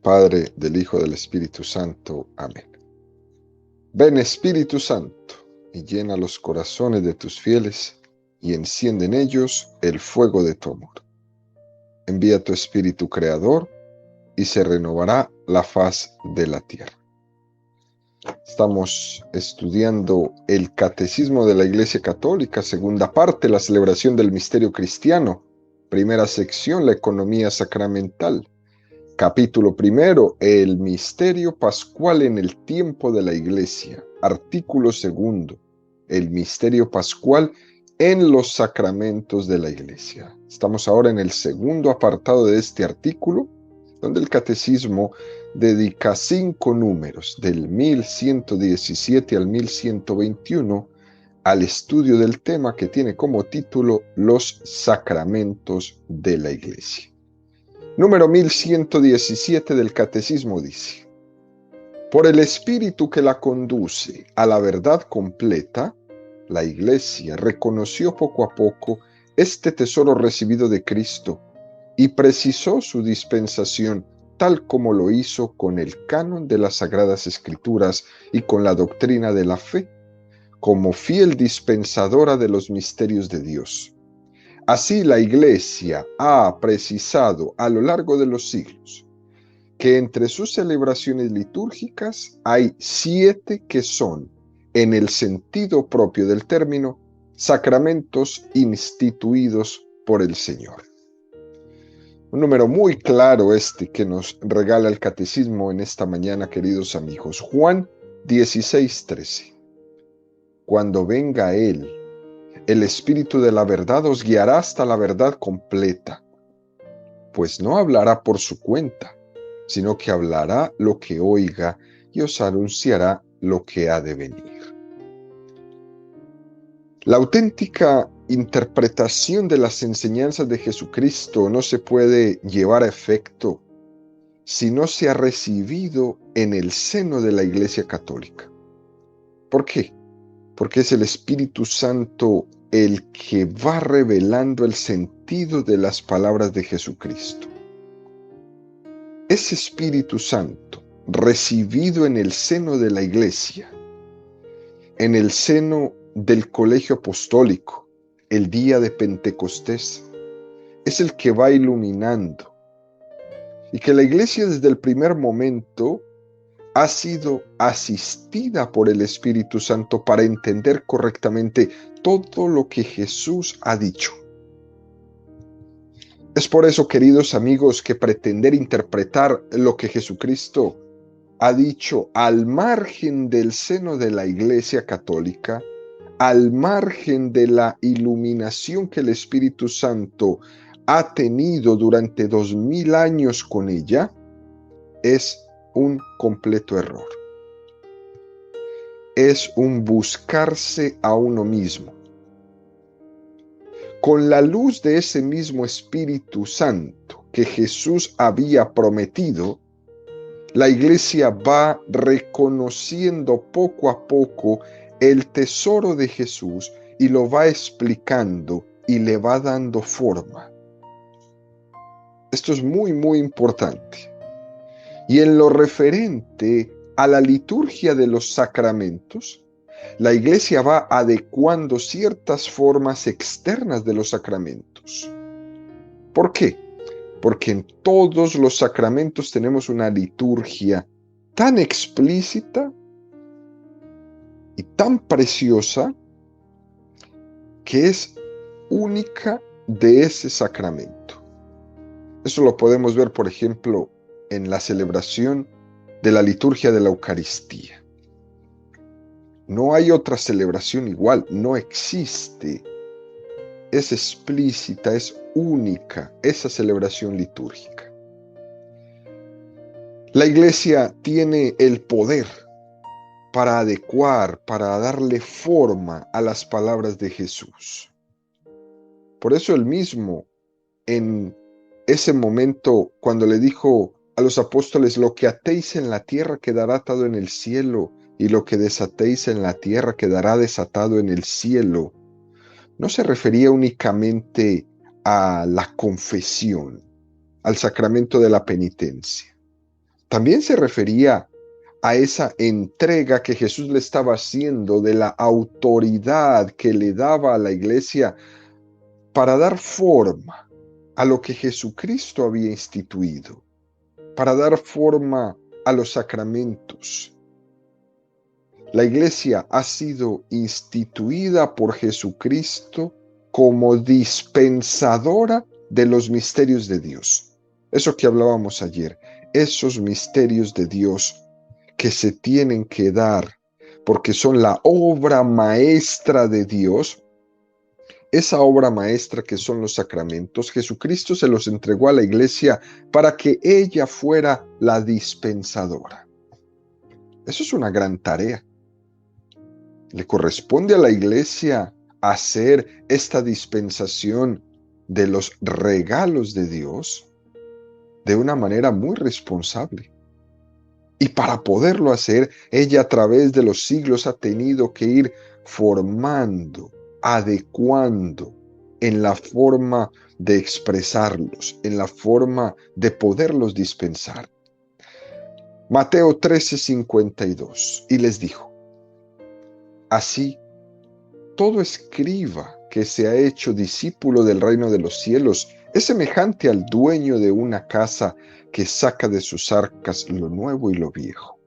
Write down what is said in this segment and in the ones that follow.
Padre, del Hijo, del Espíritu Santo. Amén. Ven, Espíritu Santo, y llena los corazones de tus fieles, y enciende en ellos el fuego de tu amor. Envía tu Espíritu Creador, y se renovará la faz de la tierra. Estamos estudiando el Catecismo de la Iglesia Católica, segunda parte, la celebración del misterio cristiano. Primera sección, la economía sacramental. Capítulo primero, el misterio pascual en el tiempo de la Iglesia. Artículo segundo, el misterio pascual en los sacramentos de la Iglesia. Estamos ahora en el segundo apartado de este artículo, donde el Catecismo dedica 5 números, del 1117 al 1121, al estudio del tema que tiene como título Los sacramentos de la Iglesia. Número 1117 del Catecismo dice: por el Espíritu que la conduce a la verdad completa, la Iglesia reconoció poco a poco este tesoro recibido de Cristo y precisó su dispensación tal como lo hizo con el canon de las Sagradas Escrituras y con la doctrina de la fe, como fiel dispensadora de los misterios de Dios. Así la Iglesia ha precisado a lo largo de los siglos que entre sus celebraciones litúrgicas hay 7 que son, en el sentido propio del término, sacramentos instituidos por el Señor. Un número muy claro este que nos regala el Catecismo en esta mañana, queridos amigos. Juan 16:13. Cuando venga Él, el Espíritu de la verdad os guiará hasta la verdad completa, pues no hablará por su cuenta, sino que hablará lo que oiga y os anunciará lo que ha de venir. La auténtica interpretación de las enseñanzas de Jesucristo no se puede llevar a efecto si no se ha recibido en el seno de la Iglesia Católica. ¿Por qué? Porque es el Espíritu Santo el que va revelando el sentido de las palabras de Jesucristo. Ese Espíritu Santo, recibido en el seno de la Iglesia, en el seno del colegio apostólico, el día de Pentecostés, es el que va iluminando. Y que la Iglesia desde el primer momento ha sido asistida por el Espíritu Santo para entender correctamente todo lo que Jesús ha dicho. Es por eso, queridos amigos, que pretender interpretar lo que Jesucristo ha dicho al margen del seno de la Iglesia Católica, al margen de la iluminación que el Espíritu Santo ha tenido durante 2000 años con ella, es un completo error. Es un buscarse a uno mismo. Con la luz de ese mismo Espíritu Santo que Jesús había prometido, la Iglesia va reconociendo poco a poco el tesoro de Jesús y lo va explicando y le va dando forma. Esto es muy, muy importante. Y en lo referente a la liturgia de los sacramentos, la Iglesia va adecuando ciertas formas externas de los sacramentos. ¿Por qué? Porque en todos los sacramentos tenemos una liturgia tan explícita y tan preciosa que es única de ese sacramento. Eso lo podemos ver, por ejemplo, en la celebración de la liturgia de la Eucaristía. No hay otra celebración igual, no existe. Es explícita, es única esa celebración litúrgica. La Iglesia tiene el poder para adecuar, para darle forma a las palabras de Jesús. Por eso él mismo, en ese momento, cuando le dijo a los apóstoles: lo que atéis en la tierra quedará atado en el cielo, y lo que desatéis en la tierra quedará desatado en el cielo, no se refería únicamente a la confesión, al sacramento de la penitencia, También se refería a esa entrega que Jesús le estaba haciendo de la autoridad que le daba a la iglesia para dar forma a lo que Jesucristo había instituido, para dar forma a los sacramentos. La iglesia ha sido instituida por Jesucristo como dispensadora de los misterios de Dios. Eso que hablábamos ayer, esos misterios de Dios que se tienen que dar porque son la obra maestra de Dios. Esa obra maestra que son los sacramentos, Jesucristo se los entregó a la iglesia para que ella fuera la dispensadora. Eso es una gran tarea. Le corresponde a la iglesia hacer esta dispensación de los regalos de Dios de una manera muy responsable. Y para poderlo hacer, ella a través de los siglos ha tenido que ir formando, adecuando en la forma de expresarlos, en la forma de poderlos dispensar. Mateo 13:52, y les dijo: así, todo escriba que se ha hecho discípulo del reino de los cielos es semejante al dueño de una casa que saca de sus arcas lo nuevo y lo viejo.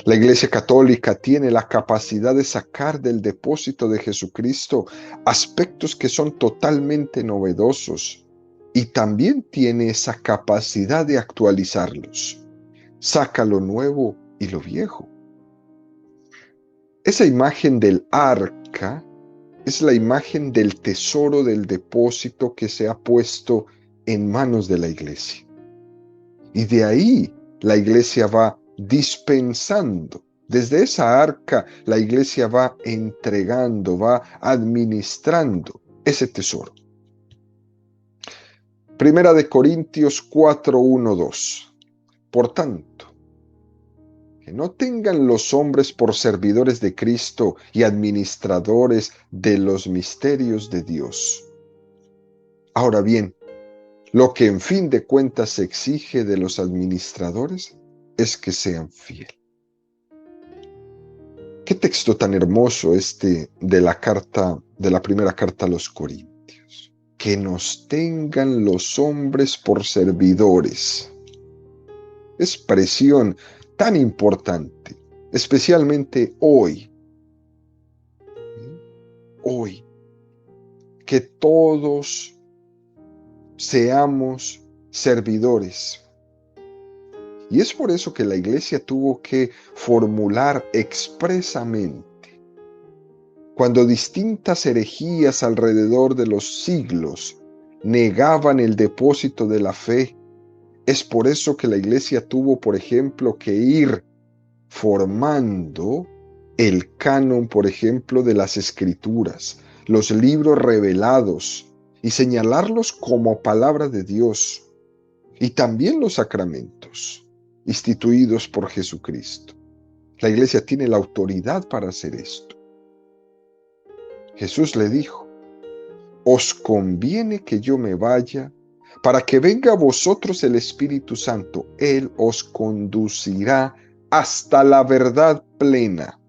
La Iglesia Católica tiene la capacidad de sacar del depósito de Jesucristo aspectos que son totalmente novedosos y también tiene esa capacidad de actualizarlos. Saca lo nuevo y lo viejo. Esa imagen del arca es la imagen del tesoro del depósito que se ha puesto en manos de la iglesia. Y de ahí la iglesia va dispensando. Desde esa arca la iglesia va entregando, va administrando ese tesoro. Primera de Corintios 4:1-2. Por tanto, que no tengan los hombres por servidores de Cristo y administradores de los misterios de Dios. Ahora bien, lo que en fin de cuentas se exige de los administradores es que sean fieles. Qué texto tan hermoso este de la primera carta a los Corintios. Que nos tengan los hombres por servidores. Expresión tan importante, especialmente hoy. Hoy, que todos seamos servidores. Y es por eso que la iglesia tuvo que formular expresamente, cuando distintas herejías alrededor de los siglos negaban el depósito de la fe. Es por eso que la iglesia tuvo, por ejemplo, que ir formando el canon, por ejemplo, de las escrituras, los libros revelados, y señalarlos como palabra de Dios, y también los sacramentos instituidos por Jesucristo. La iglesia tiene la autoridad para hacer esto. Jesús le dijo: os conviene que yo me vaya, para que venga a vosotros el Espíritu Santo. Él os conducirá hasta la verdad plena.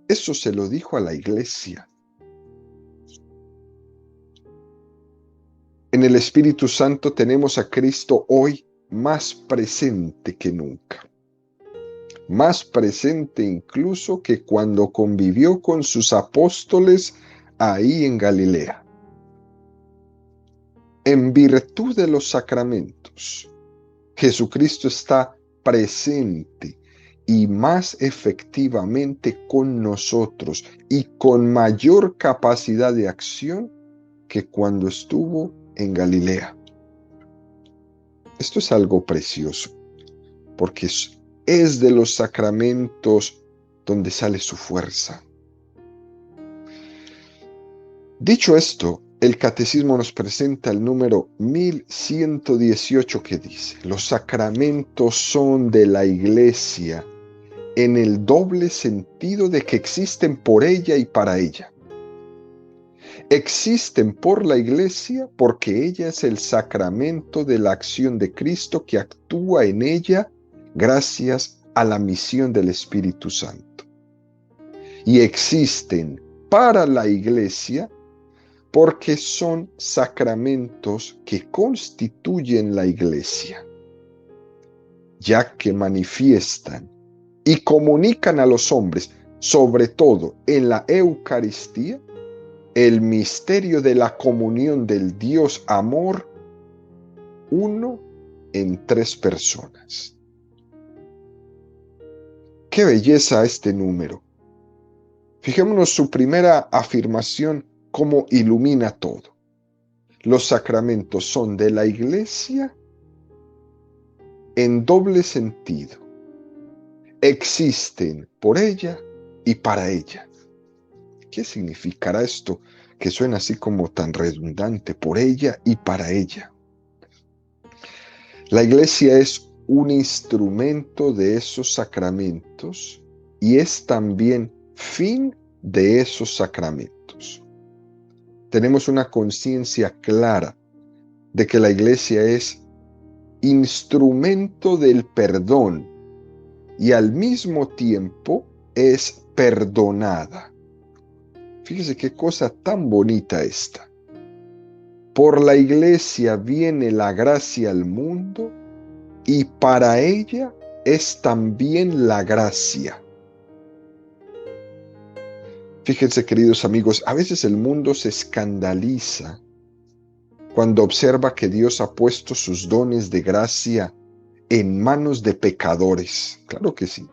Eso se lo dijo a la iglesia. En el Espíritu Santo tenemos a Cristo hoy más presente que nunca. Más presente incluso que cuando convivió con sus apóstoles ahí en Galilea. En virtud de los sacramentos, Jesucristo está presente y más efectivamente con nosotros y con mayor capacidad de acción que cuando estuvo en Galilea. Esto es algo precioso, porque es de los sacramentos donde sale su fuerza. Dicho esto, el Catecismo nos presenta el número 1118 que dice: los sacramentos son de la Iglesia en el doble sentido de que existen por ella y para ella. Existen por la Iglesia porque ella es el sacramento de la acción de Cristo que actúa en ella gracias a la misión del Espíritu Santo. Y existen para la Iglesia porque son sacramentos que constituyen la Iglesia, ya que manifiestan y comunican a los hombres, sobre todo en la Eucaristía, el misterio de la comunión del Dios amor, uno en tres personas. ¡Qué belleza este número! Fijémonos su primera afirmación, cómo ilumina todo. Los sacramentos son de la Iglesia en doble sentido. Existen por ella y para ella. ¿Qué significará esto que suena así como tan redundante? Por ella y para ella. La Iglesia es un instrumento de esos sacramentos y es también fin de esos sacramentos. Tenemos una conciencia clara de que la Iglesia es instrumento del perdón y al mismo tiempo es perdonada. Fíjese qué cosa tan bonita esta. Por la Iglesia viene la gracia al mundo y para ella es también la gracia. Fíjense, queridos amigos, a veces el mundo se escandaliza cuando observa que Dios ha puesto sus dones de gracia en manos de pecadores. Claro que sí.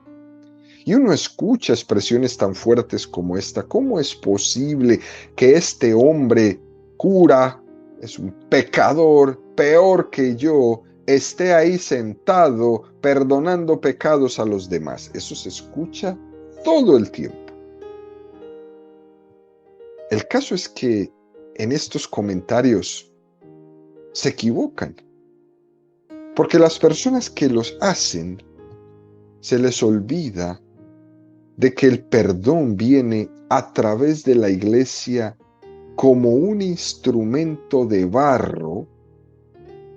Y uno escucha expresiones tan fuertes como esta. ¿Cómo es posible que este hombre cura, es un pecador peor que yo, esté ahí sentado perdonando pecados a los demás? Eso se escucha todo el tiempo. El caso es que en estos comentarios se equivocan, porque las personas que los hacen se les olvida de que el perdón viene a través de la Iglesia como un instrumento de barro,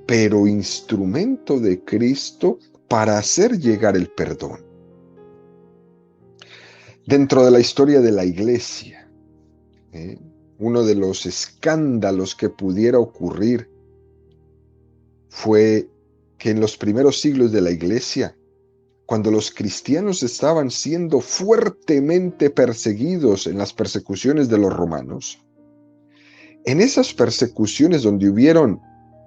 pero instrumento de Cristo para hacer llegar el perdón. Dentro de la historia de la Iglesia, uno de los escándalos que pudiera ocurrir fue que en los primeros siglos de la Iglesia, cuando los cristianos estaban siendo fuertemente perseguidos en las persecuciones de los romanos, en esas persecuciones donde hubieron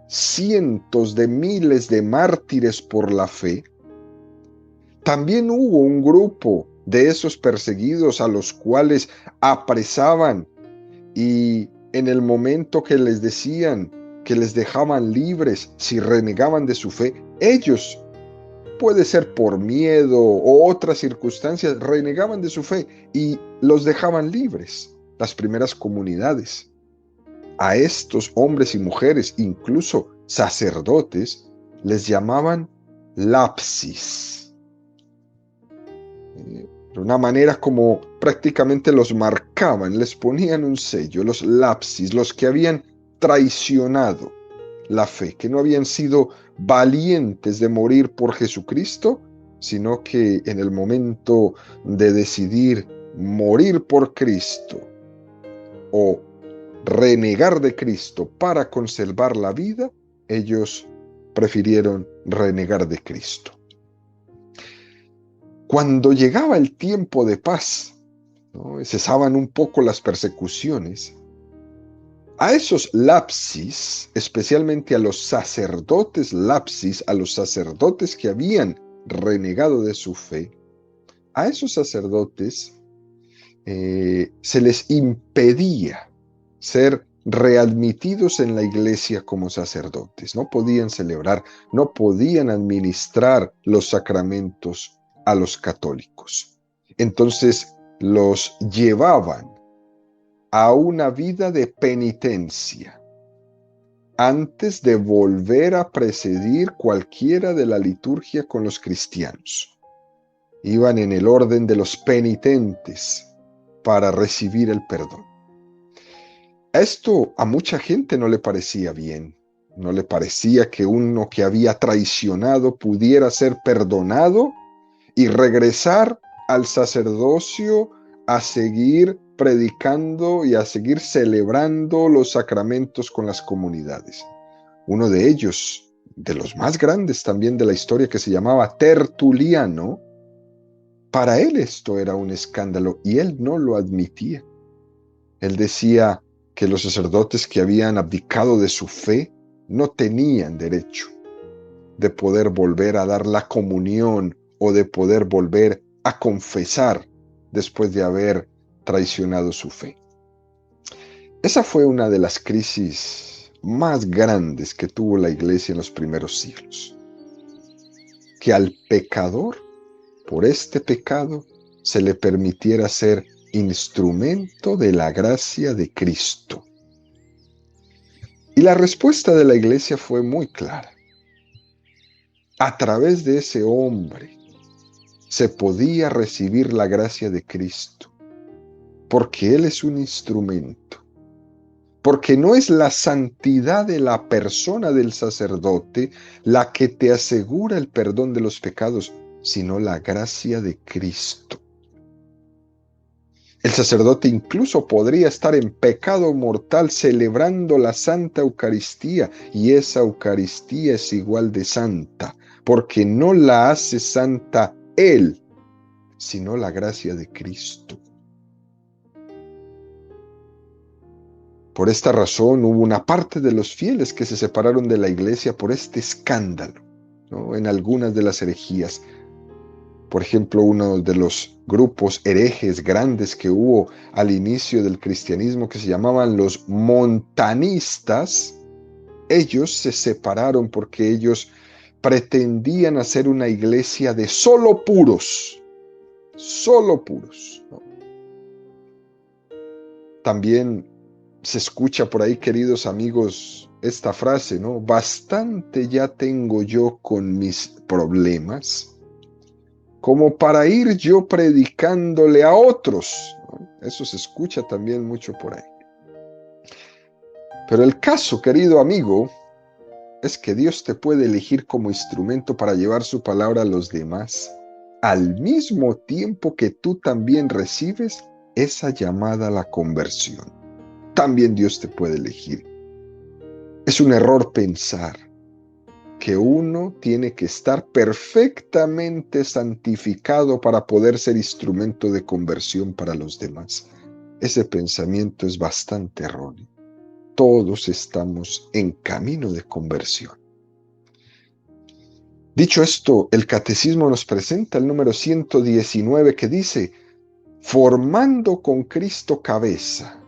cientos de miles de mártires por la fe, también hubo un grupo de esos perseguidos a los cuales apresaban y en el momento que les decían que les dejaban libres si renegaban de su fe, ellos, puede ser por miedo o otras circunstancias, renegaban de su fe y los dejaban libres. Las primeras comunidades. A estos hombres y mujeres, incluso sacerdotes, les llamaban lapsis. De una manera como prácticamente los marcaban, les ponían un sello, los lapsis, los que habían traicionado la fe, que no habían sido valientes de morir por Jesucristo, sino que en el momento de decidir morir por Cristo o renegar de Cristo para conservar la vida, ellos prefirieron renegar de Cristo. Cuando llegaba el tiempo de paz, ¿no?, cesaban un poco las persecuciones, a esos lapsis, especialmente a los sacerdotes lapsis, a los sacerdotes que habían renegado de su fe, a esos sacerdotes se les impedía ser readmitidos en la iglesia como sacerdotes. No podían celebrar, no podían administrar los sacramentos a los católicos. Entonces los llevaban a una vida de penitencia antes de volver a presidir cualquiera de la liturgia con los cristianos. Iban en el orden de los penitentes para recibir el perdón. Esto a mucha gente no le parecía bien. No le parecía que uno que había traicionado pudiera ser perdonado y regresar al sacerdocio a seguir predicando y a seguir celebrando los sacramentos con las comunidades. Uno de ellos, de los más grandes también de la historia, que se llamaba Tertuliano, para él esto era un escándalo y él no lo admitía. Él decía que los sacerdotes que habían abdicado de su fe no tenían derecho de poder volver a dar la comunión o de poder volver a confesar después de haber traicionado su fe. Esa fue una de las crisis más grandes que tuvo la iglesia en los primeros siglos. Que al pecador, por este pecado, se le permitiera ser instrumento de la gracia de Cristo. Y la respuesta de la iglesia fue muy clara. A través de ese hombre se podía recibir la gracia de Cristo, porque Él es un instrumento, porque no es la santidad de la persona del sacerdote la que te asegura el perdón de los pecados, sino la gracia de Cristo. El sacerdote incluso podría estar en pecado mortal celebrando la Santa Eucaristía, y esa Eucaristía es igual de santa, porque no la hace santa Él, sino la gracia de Cristo. Por esta razón hubo una parte de los fieles que se separaron de la iglesia por este escándalo, ¿no? En algunas de las herejías. Por ejemplo, uno de los grupos herejes grandes que hubo al inicio del cristianismo, que se llamaban los montanistas, ellos se separaron porque ellos pretendían hacer una iglesia de solo puros, ¿no? También se escucha por ahí, queridos amigos, esta frase, ¿no? Bastante ya tengo yo con mis problemas, como para ir yo predicándole a otros, ¿no? Eso se escucha también mucho por ahí. Pero el caso, querido amigo, es que Dios te puede elegir como instrumento para llevar su palabra a los demás, al mismo tiempo que tú también recibes esa llamada a la conversión. También Dios te puede elegir. Es un error pensar que uno tiene que estar perfectamente santificado para poder ser instrumento de conversión para los demás. Ese pensamiento es bastante erróneo. Todos estamos en camino de conversión. Dicho esto, el Catecismo nos presenta el número 119 que dice: formando con Cristo cabeza,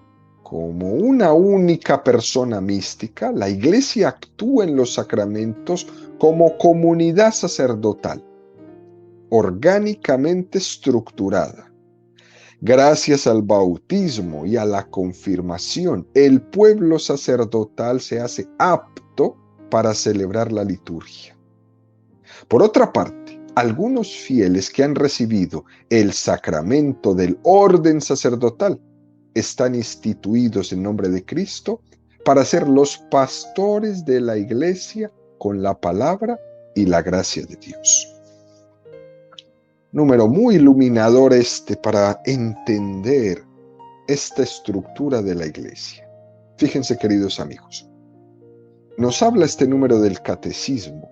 como una única persona mística, la Iglesia actúa en los sacramentos como comunidad sacerdotal, orgánicamente estructurada. Gracias al bautismo y a la confirmación, el pueblo sacerdotal se hace apto para celebrar la liturgia. Por otra parte, algunos fieles que han recibido el sacramento del orden sacerdotal están instituidos en nombre de Cristo para ser los pastores de la iglesia con la palabra y la gracia de Dios. Número muy iluminador para entender esta estructura de la iglesia. Fíjense, queridos amigos, nos habla este número del catecismo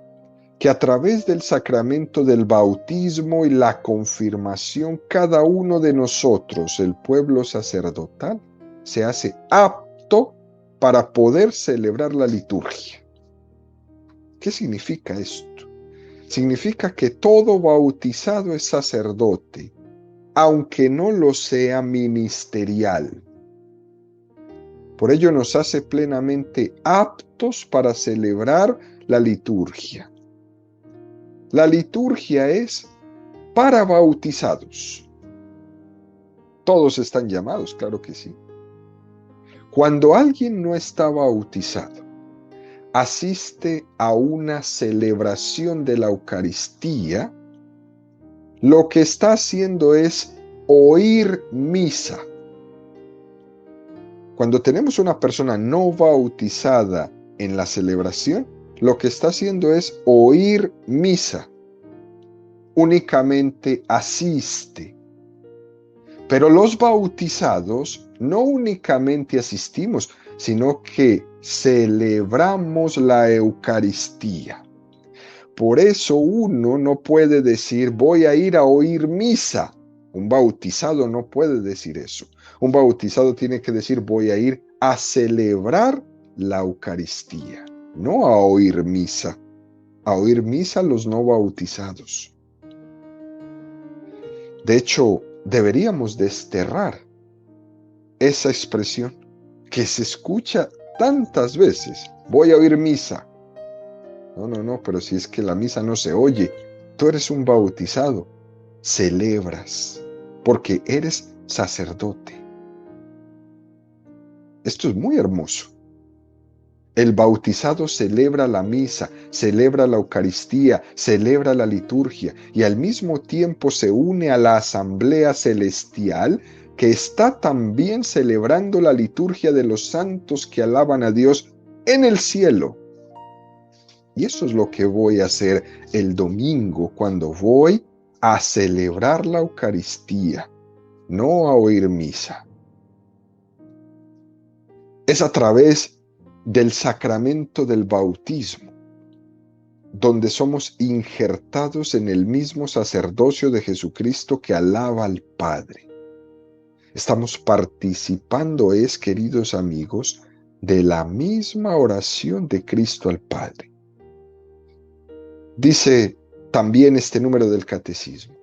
que a través del sacramento del bautismo y la confirmación, cada uno de nosotros, el pueblo sacerdotal, se hace apto para poder celebrar la liturgia. ¿Qué significa esto? Significa que todo bautizado es sacerdote, aunque no lo sea ministerial. Por ello nos hace plenamente aptos para celebrar la liturgia. La liturgia es para bautizados. Todos están llamados, claro que sí. Cuando alguien no está bautizado, asiste a una celebración de la Eucaristía, lo que está haciendo es oír misa. Cuando tenemos una persona no bautizada en la celebración, lo que está haciendo es oír misa. Únicamente asiste. Pero los bautizados no únicamente asistimos, sino que celebramos la Eucaristía. Por eso uno no puede decir, voy a ir a oír misa. Un bautizado no puede decir eso. Un bautizado tiene que decir, voy a ir a celebrar la Eucaristía, no a oír misa. A oír misa los no bautizados. De hecho, deberíamos desterrar esa expresión que se escucha tantas veces. Voy a oír misa. No, pero si es que la misa no se oye, tú eres un bautizado, celebras, porque eres sacerdote. Esto es muy hermoso. El bautizado celebra la misa, celebra la Eucaristía, celebra la liturgia y al mismo tiempo se une a la asamblea celestial que está también celebrando la liturgia de los santos que alaban a Dios en el cielo. Y eso es lo que voy a hacer el domingo cuando voy a celebrar la Eucaristía, no a oír misa. Es a través del sacramento del bautismo, donde somos injertados en el mismo sacerdocio de Jesucristo que alaba al Padre. Estamos participando, queridos amigos, de la misma oración de Cristo al Padre. Dice también este número del catecismo: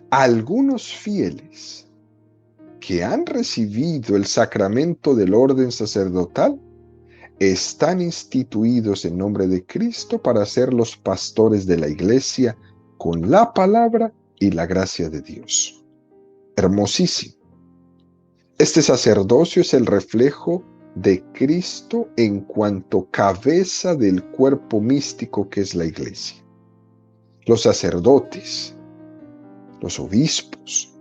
algunos fieles que han recibido el sacramento del orden sacerdotal están instituidos en nombre de Cristo para ser los pastores de la Iglesia con la palabra y la gracia de Dios. Hermosísimo. Este sacerdocio es el reflejo de Cristo en cuanto cabeza del cuerpo místico que es la Iglesia. Los sacerdotes, los obispos,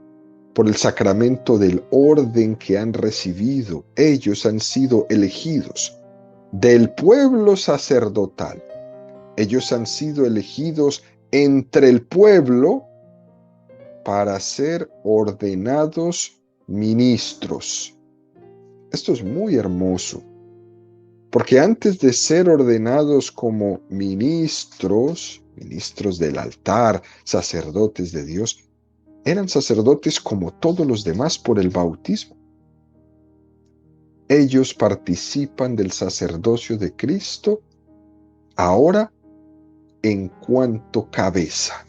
por el sacramento del orden que han recibido, ellos han sido elegidos del pueblo sacerdotal. Ellos han sido elegidos entre el pueblo para ser ordenados ministros. Esto es muy hermoso, porque antes de ser ordenados como ministros del altar, sacerdotes de Dios, eran sacerdotes como todos los demás por el bautismo. Ellos participan del sacerdocio de Cristo ahora en cuanto cabeza.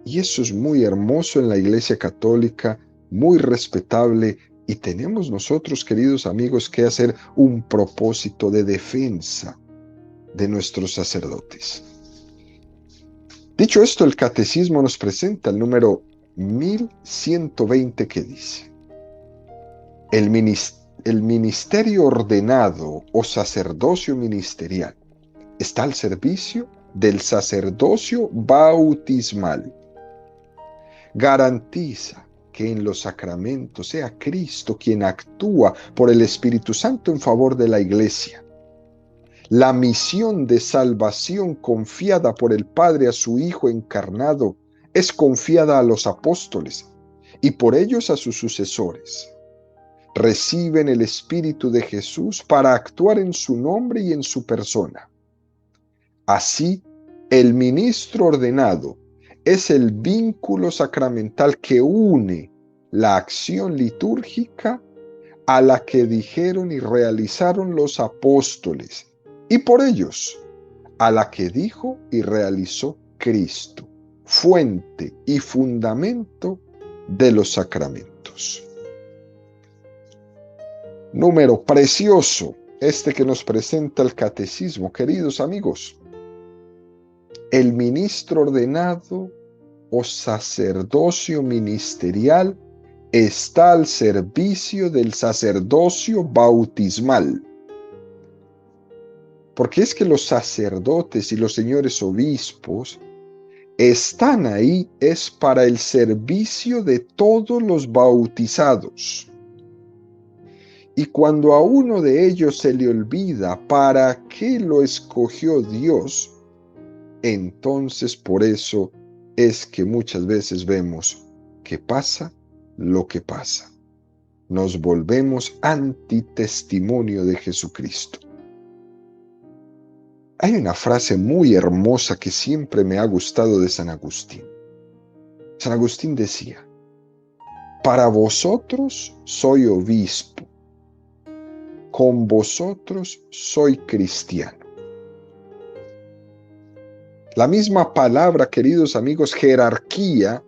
Y eso es muy hermoso en la Iglesia Católica, muy respetable, y tenemos nosotros, queridos amigos, que hacer un propósito de defensa de nuestros sacerdotes. Dicho esto, el Catecismo nos presenta el número 1120 que dice: el ministerio ordenado o sacerdocio ministerial está al servicio del sacerdocio bautismal. Garantiza que en los sacramentos sea Cristo quien actúa por el Espíritu Santo en favor de la Iglesia. La misión de salvación confiada por el Padre a su Hijo encarnado es confiada a los apóstoles y por ellos a sus sucesores. Reciben el Espíritu de Jesús para actuar en su nombre y en su persona. Así, el ministro ordenado es el vínculo sacramental que une la acción litúrgica a la que dijeron y realizaron los apóstoles, y por ellos a la que dijo y realizó Cristo, fuente y fundamento de los sacramentos. Número precioso este que nos presenta el Catecismo, queridos amigos. El ministro ordenado o sacerdocio ministerial está al servicio del sacerdocio bautismal. Porque es que los sacerdotes y los señores obispos están ahí es para el servicio de todos los bautizados. Y cuando a uno de ellos se le olvida para qué lo escogió Dios, entonces por eso es que muchas veces vemos que pasa lo que pasa. Nos volvemos antitestimonio de Jesucristo. Hay una frase muy hermosa que siempre me ha gustado de San Agustín. San Agustín decía: para vosotros soy obispo, con vosotros soy cristiano. La misma palabra, queridos amigos, jerarquía,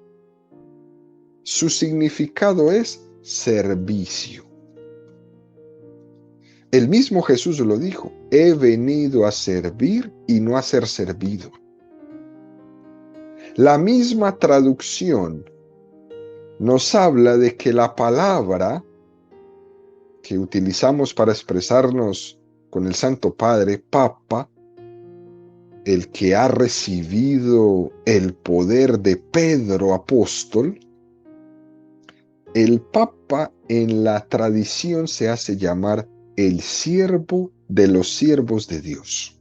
su significado es servicio. El mismo Jesús lo dijo: he venido a servir y no a ser servido. La misma traducción nos habla de que la palabra que utilizamos para expresarnos con el Santo Padre, Papa, el que ha recibido el poder de Pedro apóstol, el Papa en la tradición se hace llamar el siervo de los siervos de Dios.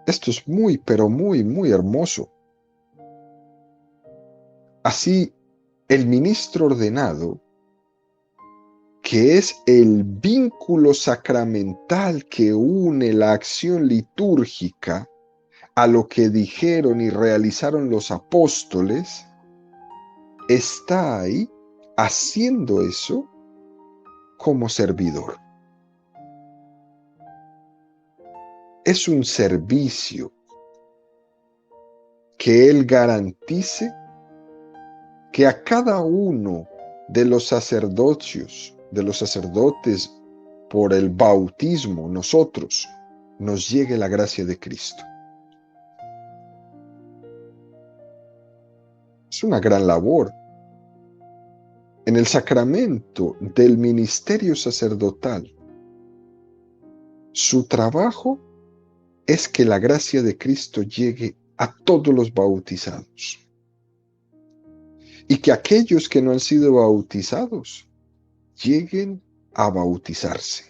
Esto es muy, pero muy, muy hermoso. Así, el ministro ordenado, que es el vínculo sacramental que une la acción litúrgica a lo que dijeron y realizaron los apóstoles, está ahí haciendo eso como servidor. Es un servicio que él garantice que a cada uno de los sacerdotes por el bautismo, nosotros, nos llegue la gracia de Cristo. Es una gran labor. En el sacramento del ministerio sacerdotal, su trabajo es que la gracia de Cristo llegue a todos los bautizados. Y que aquellos que no han sido bautizados lleguen a bautizarse.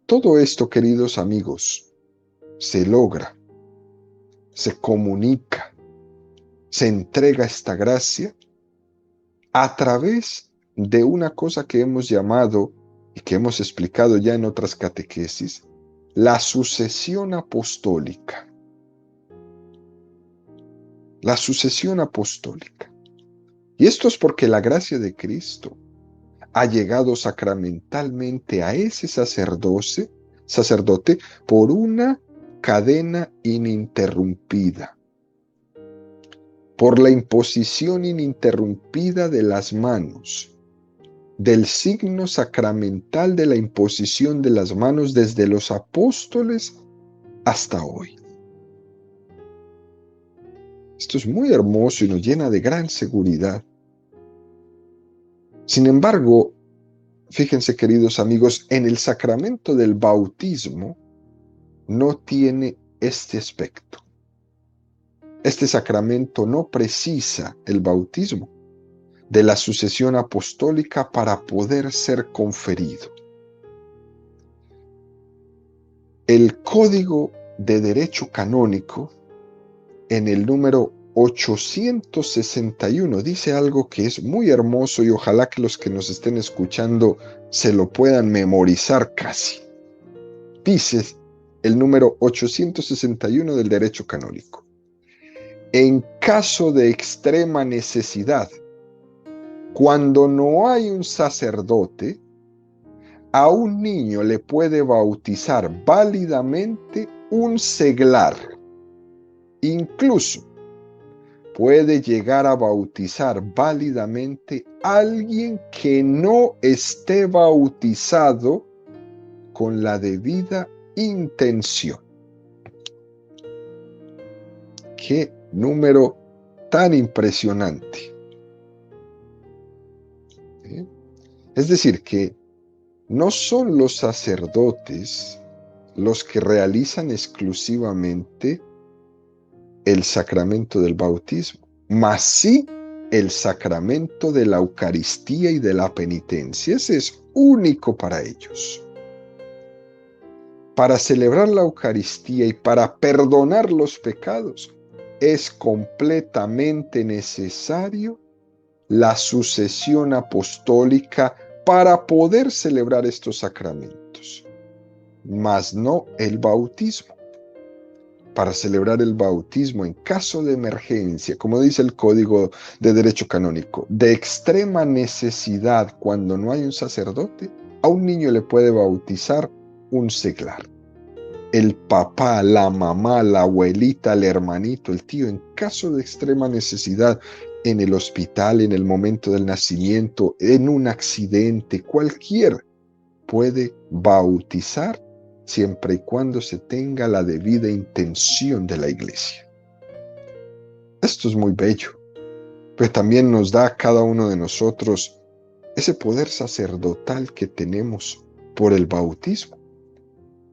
Todo esto, queridos amigos, se logra, se comunica, se entrega esta gracia a través de una cosa que hemos llamado y que hemos explicado ya en otras catequesis, la sucesión apostólica. La sucesión apostólica. Y esto es porque la gracia de Cristo ha llegado sacramentalmente a ese sacerdote por una cadena ininterrumpida, por la imposición ininterrumpida de las manos, del signo sacramental de la imposición de las manos desde los apóstoles hasta hoy. Esto es muy hermoso y nos llena de gran seguridad. Sin embargo, fíjense, queridos amigos, en el sacramento del bautismo no tiene este aspecto. Este sacramento no precisa el bautismo de la sucesión apostólica para poder ser conferido. El Código de Derecho Canónico, en el número 861, dice algo que es muy hermoso y ojalá que los que nos estén escuchando se lo puedan memorizar casi. Dice el número 861 del Derecho Canónico: en caso de extrema necesidad, cuando no hay un sacerdote, a un niño le puede bautizar válidamente un seglar. Incluso puede llegar a bautizar válidamente a alguien que no esté bautizado con la debida intención. ¡Qué número tan impresionante! Es decir, que no son los sacerdotes los que realizan exclusivamente el sacramento del bautismo. mas sí el sacramento de la Eucaristía y de la penitencia. Ese es único para ellos. Para celebrar la Eucaristía y para perdonar los pecados es completamente necesario la sucesión apostólica para poder celebrar estos sacramentos, mas no el bautismo. Para celebrar el bautismo en caso de emergencia, como dice el Código de Derecho Canónico, de extrema necesidad, cuando no hay un sacerdote, a un niño le puede bautizar un seglar. El papá, la mamá, la abuelita, el hermanito, el tío, en caso de extrema necesidad, en el hospital, en el momento del nacimiento, en un accidente, cualquiera puede bautizar siempre y cuando se tenga la debida intención de la Iglesia. Esto es muy bello, pero también nos da a cada uno de nosotros ese poder sacerdotal que tenemos por el bautismo,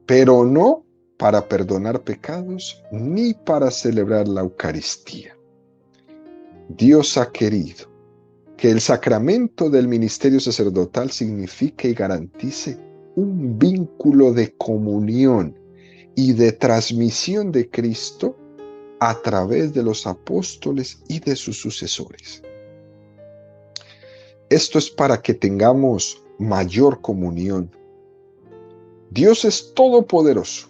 pero no para perdonar pecados ni para celebrar la Eucaristía. Dios ha querido que el sacramento del ministerio sacerdotal signifique y garantice un vínculo de comunión y de transmisión de Cristo a través de los apóstoles y de sus sucesores. Esto es para que tengamos mayor comunión. Dios es todopoderoso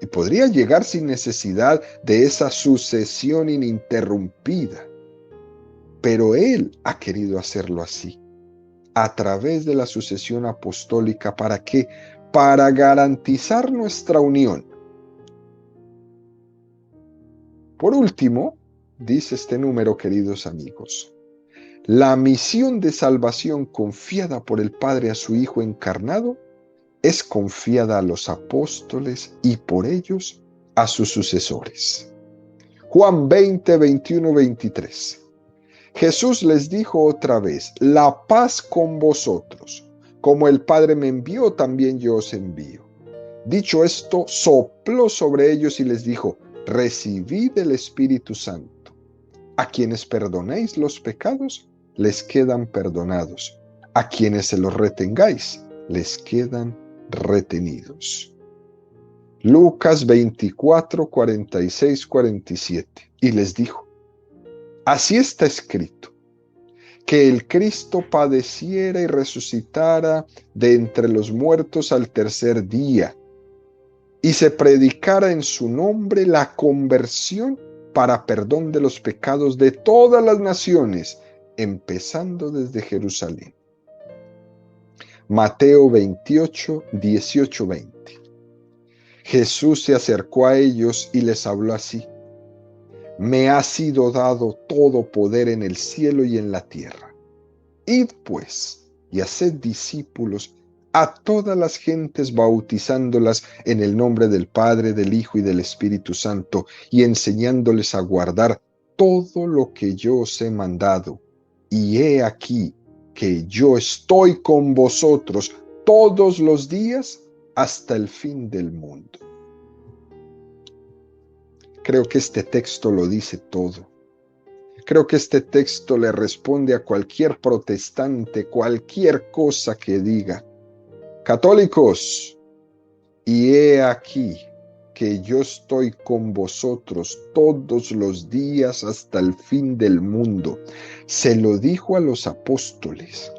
y podría llegar sin necesidad de esa sucesión ininterrumpida, pero Él ha querido hacerlo así, a través de la sucesión apostólica. ¿Para qué? Para garantizar nuestra unión. Por último, dice este número, queridos amigos, la misión de salvación confiada por el Padre a su Hijo encarnado es confiada a los apóstoles y por ellos a sus sucesores. Juan 20, 21, 23. Jesús les dijo otra vez: la paz con vosotros. Como el Padre me envió, también yo os envío. Dicho esto, sopló sobre ellos y les dijo: recibid el Espíritu Santo. A quienes perdonéis los pecados, les quedan perdonados. A quienes se los retengáis, les quedan retenidos. Lucas 24, 46, 47. Y les dijo: así está escrito, que el Cristo padeciera y resucitara de entre los muertos al tercer día, y se predicara en su nombre la conversión para perdón de los pecados de todas las naciones, empezando desde Jerusalén. Mateo 28, 18, 20. Jesús se acercó a ellos y les habló así: me ha sido dado todo poder en el cielo y en la tierra. Id pues y haced discípulos a todas las gentes, bautizándolas en el nombre del Padre, del Hijo y del Espíritu Santo, y enseñándoles a guardar todo lo que yo os he mandado. Y he aquí que yo estoy con vosotros todos los días hasta el fin del mundo. Creo que este texto lo dice todo. Creo que este texto le responde a cualquier protestante, cualquier cosa que diga: católicos, y he aquí que yo estoy con vosotros todos los días hasta el fin del mundo. Se lo dijo a los apóstoles,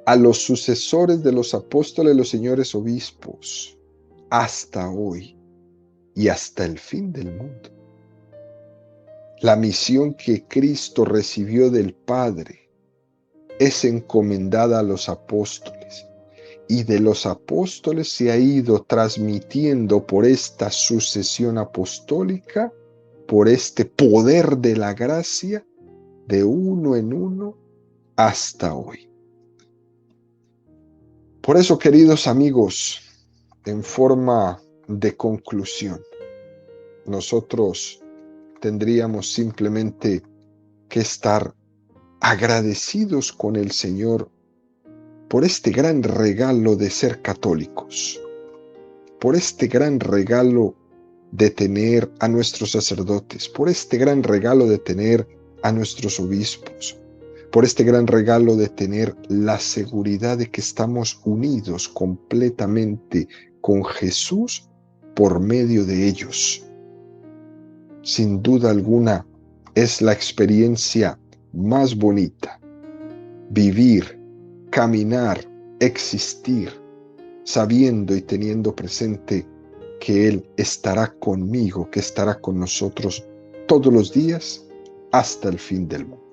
a los sucesores de los apóstoles, los señores obispos, hasta hoy y hasta el fin del mundo. La misión que Cristo recibió del Padre es encomendada a los apóstoles, y de los apóstoles se ha ido transmitiendo por esta sucesión apostólica, por este poder de la gracia, de uno en uno hasta hoy. Por eso, queridos amigos, en forma de conclusión, nosotros tendríamos simplemente que estar agradecidos con el Señor por este gran regalo de ser católicos, por este gran regalo de tener a nuestros sacerdotes, por este gran regalo de tener a nuestros obispos, por este gran regalo de tener la seguridad de que estamos unidos completamente con Jesús por medio de ellos. Sin duda alguna, es la experiencia más bonita. Vivir, caminar, existir, sabiendo y teniendo presente que Él estará conmigo, que estará con nosotros todos los días hasta el fin del mundo.